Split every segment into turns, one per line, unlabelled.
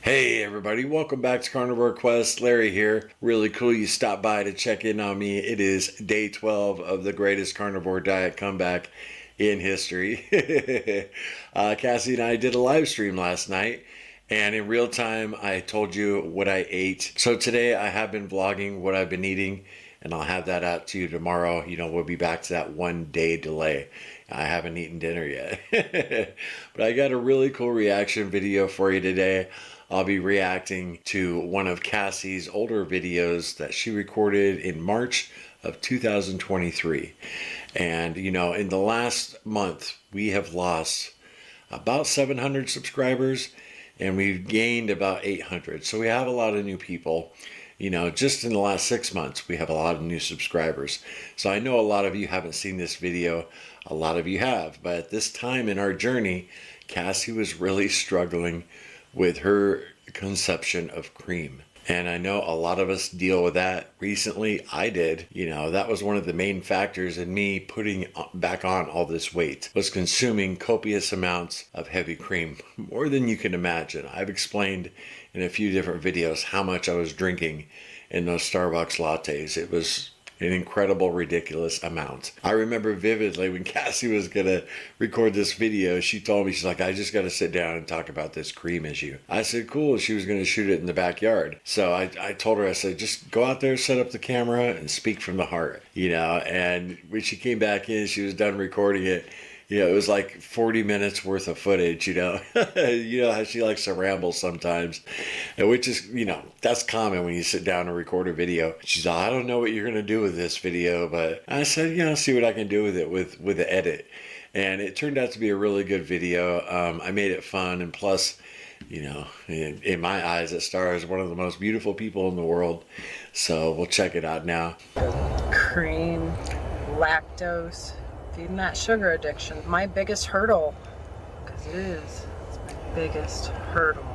Hey everybody, welcome back to Carnivore Quest. Larry here. Really cool you stopped by to check in on me. It is day 12 of the greatest carnivore diet comeback in history. Cassie and I did a live stream last night, and in real time I told you what I ate. So today I have been vlogging what I've been eating, and I'll have that out to you tomorrow. You know, we'll be back to that 1 day delay. I haven't eaten dinner yet. But I got a really cool reaction video for you today. I'll be reacting to one of Cassie's older videos that she recorded in March of 2023. And, you know, in the last month, we have lost about 700 subscribers and we've gained about 800. So we have a lot of new people. You know, just in the last 6 months, we have a lot of new subscribers. So I know a lot of you haven't seen this video. A lot of you have. But at this time in our journey, Cassie was really struggling with her consumption of cream. And I know a lot of us deal with that. Recently, I did. You know, that was one of the main factors in me putting back on all this weight, was consuming copious amounts of heavy cream, more than you can imagine. I've explained in a few different videos how much I was drinking in those Starbucks lattes. It was an incredible, ridiculous amount. I remember vividly when Cassie was gonna record this video, she told me, she's like, I just gotta sit down and talk about this cream issue. I said, cool. She was gonna shoot it in the backyard. So I told her, I said, just go out there, set up the camera and speak from the heart, you know? And when she came back in, she was done recording it. You know, it was like 40 minutes worth of footage, you know. You know how she likes to ramble sometimes, and which is, you know, that's common when you sit down and record a video. She's like, I don't know what you're going to do with this video, but I said, you know, see what I can do with it with the edit. And it turned out to be a really good video. I made it fun, and plus, you know, in my eyes, it stars one of the most beautiful people in the world. So we'll check it out now.
Cream, lactose. Feeding that sugar addiction. My biggest hurdle, because it is. It's my biggest hurdle.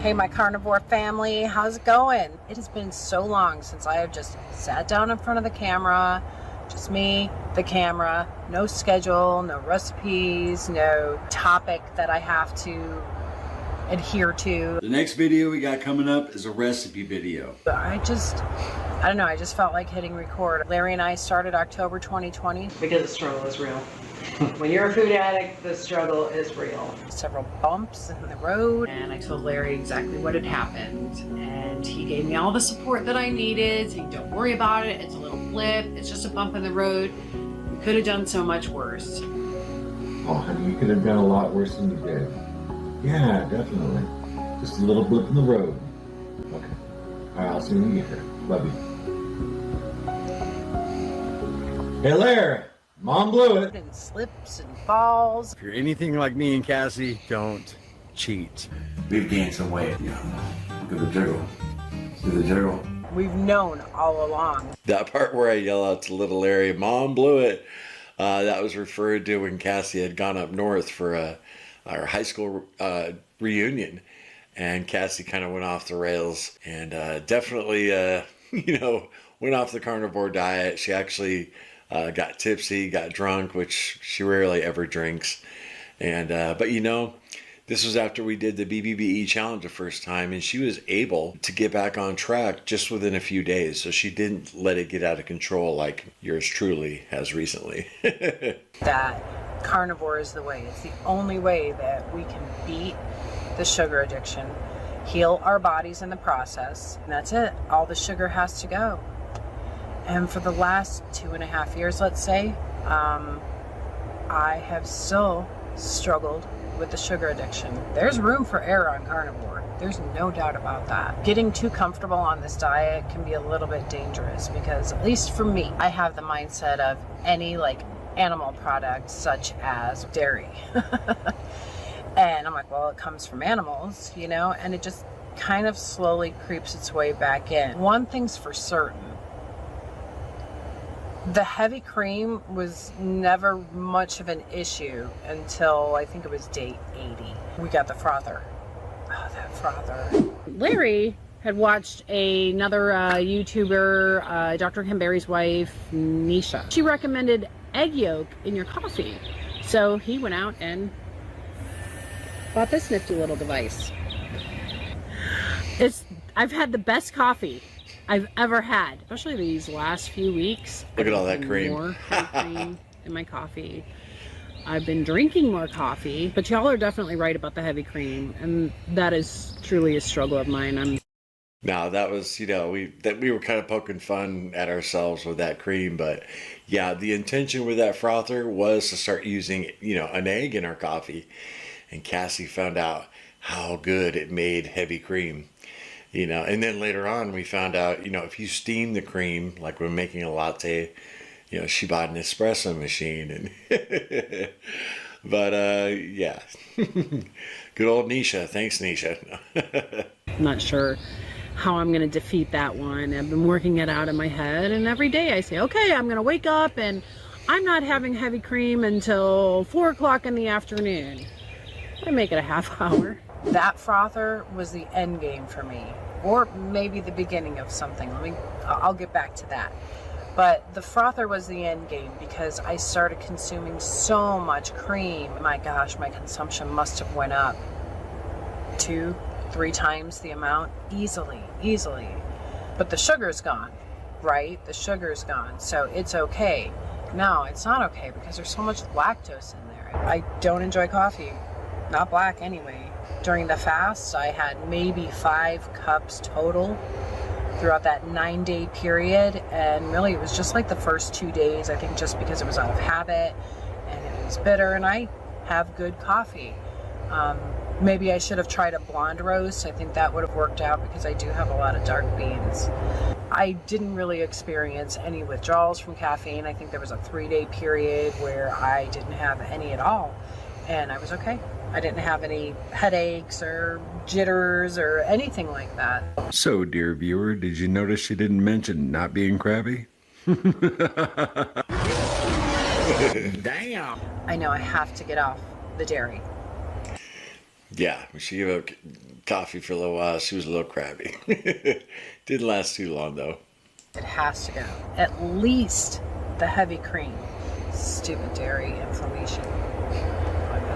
Hey, my carnivore family, how's it going? It has been so long since I have just sat down in front of the camera, just me, the camera, no schedule, no recipes, no topic that I have to adhere to.
The next video we got coming up is a recipe video.
I don't know, I just felt like hitting record. Larry and I started October 2020.
Because the struggle is real. When you're a food addict, the struggle is real.
Several bumps in the road.
And I told Larry exactly what had happened. And he gave me all the support that I needed. Saying, don't worry about it. It's a little blip. It's just a bump in the road. You could have done so much worse.
Oh, honey, you could have done a lot worse than you did. Yeah, definitely. Just a little blip in the road. Okay. All right, I'll see you when you get here. Love you. Hey, Larry, Mom blew it.
And slips and falls.
If you're anything like me and Cassie, don't cheat. We've gained some weight. Yeah. Do the jiggle. Do the jiggle.
We've known all along.
That part where I yell out to little Larry, Mom blew it, that was referred to when Cassie had gone up north for our high school reunion. And Cassie kind of went off the rails and definitely, you know, went off the carnivore diet. She actually got tipsy, got drunk, which she rarely ever drinks. And but you know, this was after we did the BBBE challenge the first time, and she was able to get back on track just within a few days. So she didn't let it get out of control like yours truly has recently.
That carnivore is the way. It's the only way that we can beat the sugar addiction, heal our bodies in the process, and that's it. All the sugar has to go. And for the last 2.5 years, let's say, I have still struggled with the sugar addiction. There's room for error on carnivore. There's no doubt about that. Getting too comfortable on this diet can be a little bit dangerous because, at least for me, I have the mindset of any like animal product such as dairy. And I'm like, well, it comes from animals, you know, and it just kind of slowly creeps its way back in. One thing's for certain. The heavy cream was never much of an issue until I think it was day 80. We got the frother. Oh, that frother.
Larry had watched another YouTuber, Dr. Kim Berry's wife, Nisha. She recommended egg yolk in your coffee. So he went out and bought this nifty little device. I've had the best coffee I've ever had, especially these last few weeks.
Look at all that cream.
More heavy cream in my coffee. I've been drinking more coffee, but y'all are definitely right about the heavy cream, and that is truly a struggle of mine.
No, that was, you know, we were kind of poking fun at ourselves with that cream, but yeah, the intention with that frother was to start using, you know, an egg in our coffee, and Cassie found out how good it made heavy cream, you know, and then later on we found out, you know, if you steam the cream, like when making a latte, you know, she bought an espresso machine, and but yeah, good old Nisha. Thanks, Nisha.
I'm not sure how I'm going to defeat that one. I've been working it out in my head, and every day I say, okay, I'm going to wake up and I'm not having heavy cream until 4 o'clock in the afternoon. I make it a half hour.
That frother was the end game for me, or maybe the beginning of something. I'll get back to that. But the frother was the end game because I started consuming so much cream. My gosh, my consumption must have went up 2-3 times the amount easily. But the sugar's gone, right? The sugar's gone, so it's okay. No, it's not okay because there's so much lactose in there. I don't enjoy coffee, not black anyway. During the fast, I had maybe 5 cups total throughout that 9-day period, and really it was just like the first 2 days, I think, just because it was out of habit and it was bitter, and I have good coffee. Maybe I should have tried a blonde roast. I think that would have worked out because I do have a lot of dark beans. I didn't really experience any withdrawals from caffeine. I think there was a 3-day period where I didn't have any at all, and I was okay. I didn't have any headaches or jitters or anything like that.
So, dear viewer, did you notice she didn't mention not being crabby? Damn.
I know I have to get off the dairy.
Yeah, she gave up coffee for a little while. She was a little crabby. Didn't last too long, though.
It has to go. At least the heavy cream. Stupid dairy inflammation.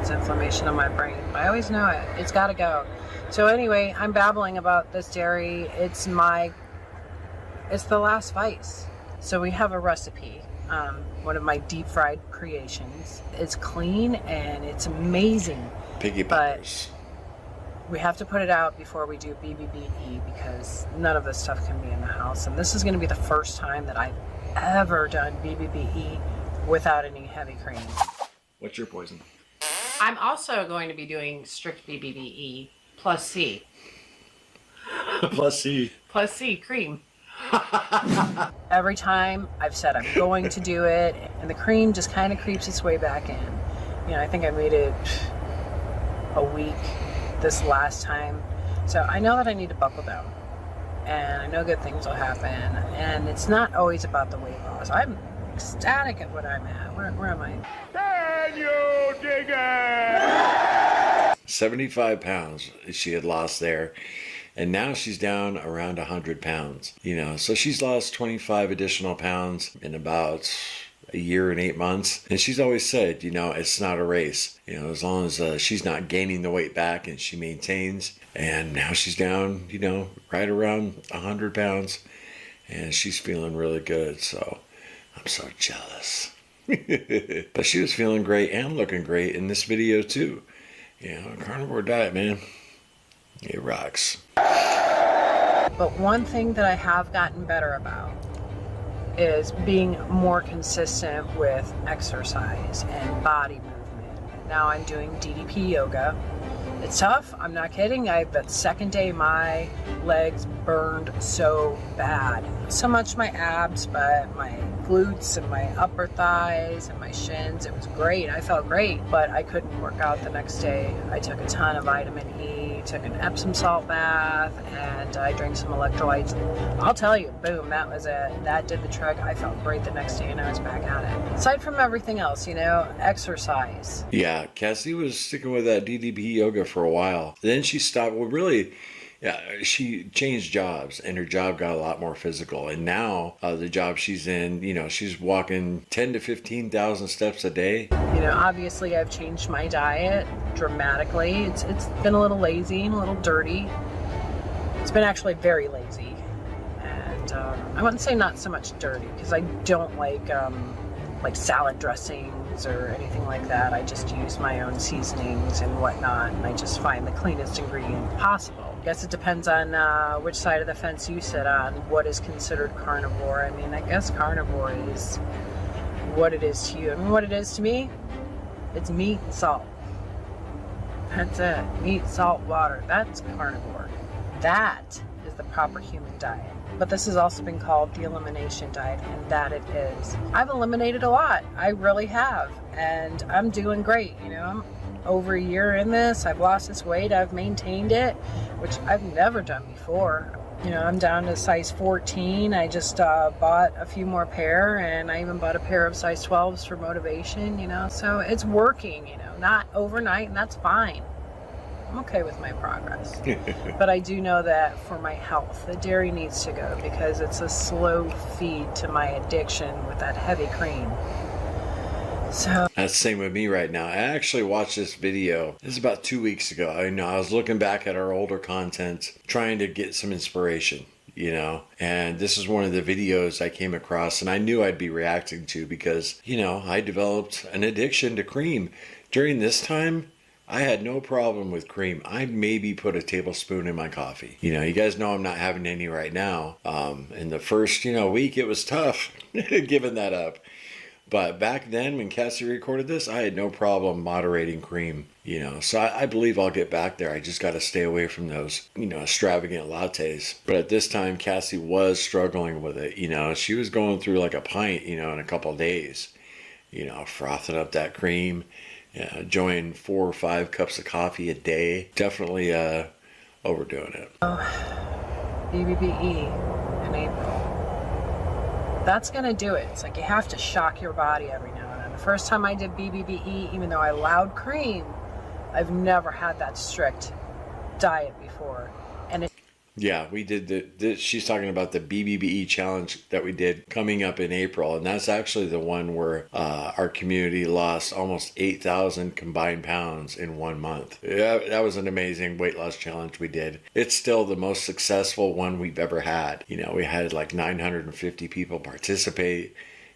It's inflammation in my brain. I always know it. It's got to go. So anyway, I'm babbling about this dairy. It's the last vice. So we have a recipe. One of my deep fried creations. It's clean and it's amazing.
Piggy peppers.
We have to put it out before we do BBBE because none of this stuff can be in the house. And this is going to be the first time that I've ever done BBBE without any heavy cream.
What's your poison?
I'm also going to be doing strict BBBE plus C.
Plus C.
Plus C, cream.
Every time I've said I'm going to do it, and the cream just kind of creeps its way back in. You know, I think I made it a week this last time. So I know that I need to buckle down. And I know good things will happen. And it's not always about the weight loss. I'm ecstatic at what I'm at. Where am I?
Daniel Digger! 75 pounds she had lost there. And now she's down around 100 pounds. You know, so she's lost 25 additional pounds in about a year and 8 months. And she's always said, you know, it's not a race. You know, as long as she's not gaining the weight back and she maintains. And now she's down, you know, right around 100 pounds. And she's feeling really good. So I'm so jealous. But she was feeling great and looking great in this video too. You know, carnivore diet, man. It rocks.
But one thing that I have gotten better about is being more consistent with exercise and body movement. Now I'm doing DDP yoga. It's tough, I'm not kidding. That second day my legs burned so bad. So much my abs, but my glutes and my upper thighs and my shins, it was great. I felt great, but I couldn't work out the next day. I took a ton of vitamin E, took an Epsom salt bath, and I drank some electrolytes. I'll tell you, boom, that was it. That did the trick. I felt great the next day and I was back at it. Aside from everything else, you know, exercise.
Yeah, Cassie was sticking with that DDP yoga for a while. Then she stopped. Well, really, Yeah, she changed jobs and her job got a lot more physical. And now the job she's in, you know, she's walking 10 to 15,000 steps a day.
You know, obviously I've changed my diet dramatically. It's been a little lazy and a little dirty. It's been actually very lazy. And I wouldn't say not so much dirty because I don't like salad dressings or anything like that. I just use my own seasonings and whatnot, and I just find the cleanest ingredient possible. I guess it depends on which side of the fence you sit on, what is considered carnivore. I mean, I guess carnivore is what it is to you. I mean, what it is to me, it's meat and salt. That's it. Meat, salt, water. That's carnivore. That is the proper human diet. But this has also been called the elimination diet, and that it is. I've eliminated a lot. I really have. And I'm doing great. You know, I'm over a year in this. I've lost this weight. I've maintained it, which I've never done before. You know, I'm down to size 14. I just bought a few more pair, and I even bought a pair of size 12s for motivation, you know. So it's working, you know, not overnight, and that's fine. I'm okay with my progress. But I do know that for my health, the dairy needs to go because it's a slow feed to my addiction with that heavy cream. So
that's the same with me right now. I actually watched this video. This is about 2 weeks ago. I was looking back at our older content, trying to get some inspiration, you know, and this is one of the videos I came across and I knew I'd be reacting to because, you know, I developed an addiction to cream. During this time, I had no problem with cream. I maybe put a tablespoon in my coffee. You know, you guys know I'm not having any right now. In the first, week, it was tough giving that up. But back then when Cassie recorded this, I had no problem moderating cream, you know. So I believe I'll get back there. I just got to stay away from those, extravagant lattes. But at this time, Cassie was struggling with it. You know, she was going through like a pint, in a couple of days, frothing up that cream. Yeah, enjoying 4 or 5 cups of coffee a day. Definitely overdoing it.
BBBE in April. That's going to do it. It's like you have to shock your body every now and then. The first time I did BBBE, even though I allowed cream, I've never had that strict diet before. And it
Yeah, we did she's talking about the BBBE challenge that we did coming up in April. And that's actually the one where our community lost almost 8,000 combined pounds in 1 month. Yeah, that was an amazing weight loss challenge we did. It's still the most successful one we've ever had. We had like 950 people participate.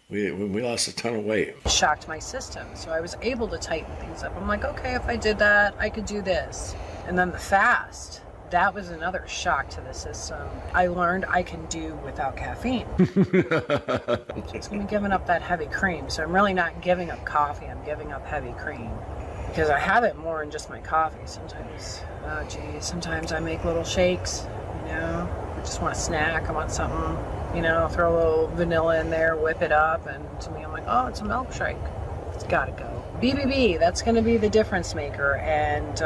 We lost a ton of weight.
shocked my system. So I was able to tighten things up. I'm like, okay, if I did that, I could do this. And then the fast. That was another shock to the system. I learned I can do without caffeine. Just I'm giving up that heavy cream. So I'm really not giving up coffee. I'm giving up heavy cream. Because I have it more in just my coffee sometimes. Sometimes I make little shakes, I just want a snack. I want something, throw a little vanilla in there, whip it up. And to me, I'm like, oh, it's a milkshake. It's gotta go. BBB, that's gonna be the difference maker. And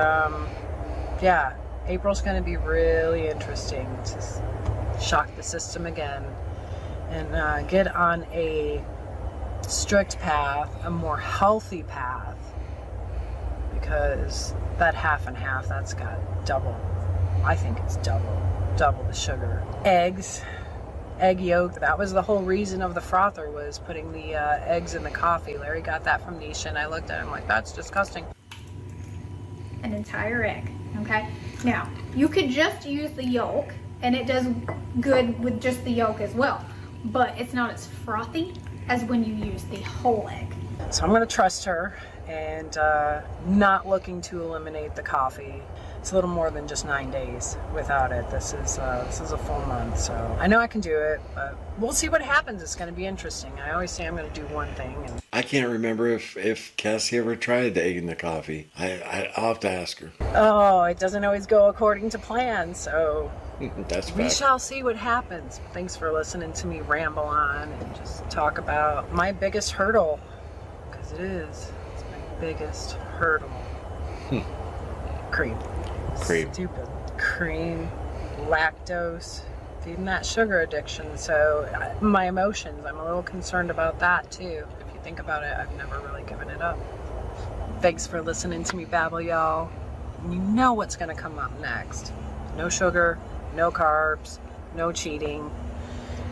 yeah. April's going to be really interesting to shock the system again and get on a strict path, a more healthy path, because that half and half, that's got double. I think it's double the sugar. Eggs, egg yolk, that was the whole reason of the frother, was putting the eggs in the coffee. Larry got that from Nisha and I looked at it, I'm like, that's disgusting.
An entire egg, okay? Now, you could just use the yolk, and it does good with just the yolk as well, but it's not as frothy as when you use the whole egg.
So I'm going to trust her and not looking to eliminate the coffee. It's a little more than just 9 days without it. This is a full month, so I know I can do it, but we'll see what happens. It's going to be interesting. I always say I'm going to do one thing. And
I can't remember if Cassie ever tried the egg in the coffee. I'll have to ask her.
oh, it doesn't always go according to plan, so
That's
we
fact.
shall see what happens. Thanks for listening to me ramble on and just talk about my biggest hurdle, because it is. It's my biggest hurdle. Cream. Stupid cream, lactose, feeding that sugar addiction. So my emotions, I'm a little concerned about that too. If you think about it, I've never really given it up. Thanks for listening to me babble, y'all. You know what's gonna come up next. No sugar, no carbs, no cheating.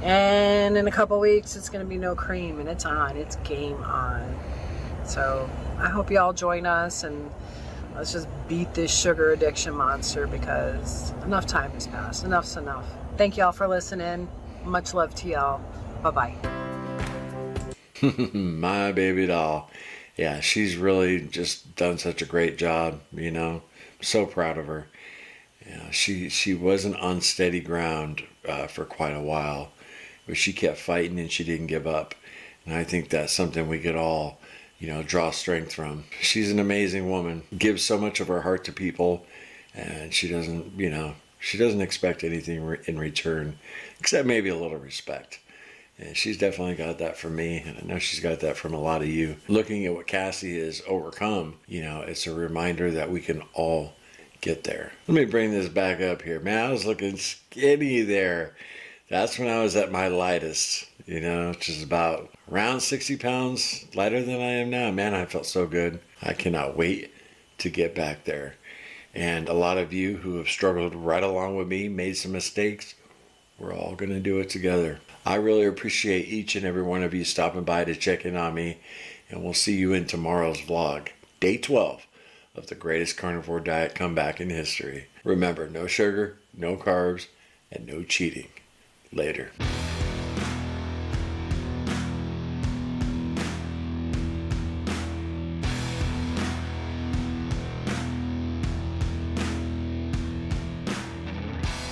And in a couple weeks, it's going to be no cream, and it's on. It's game on. So I hope you all join us, and let's just beat this sugar addiction monster, because enough time has passed. Enough's enough. Thank y'all for listening. Much love to y'all. Bye-bye.
My baby doll. Yeah, she's really just done such a great job, you know. I'm so proud of her. Yeah, she wasn't on steady ground for quite a while, but she kept fighting and she didn't give up. And I think that's something we could all, you know, draw strength from. She's an amazing woman, gives so much of her heart to people, and she doesn't, you know, she doesn't expect anything in return, except maybe a little respect. And she's definitely got that from me, and I know she's got that from a lot of you. Looking at what Cassie has overcome, you know, it's a reminder that we can all get there. Let me bring this back up here. Man, I was looking skinny there. That's when I was at my lightest, you know, which is about around 60 pounds lighter than I am now. Man, I felt so good. I cannot wait to get back there. And a lot of you who have struggled right along with me, made some mistakes, we're all going to do it together. I really appreciate each and every one of you stopping by to check in on me, and we'll see you in tomorrow's vlog, day 12 of the greatest carnivore diet comeback in history. Remember, no sugar, no carbs, and no cheating. Later.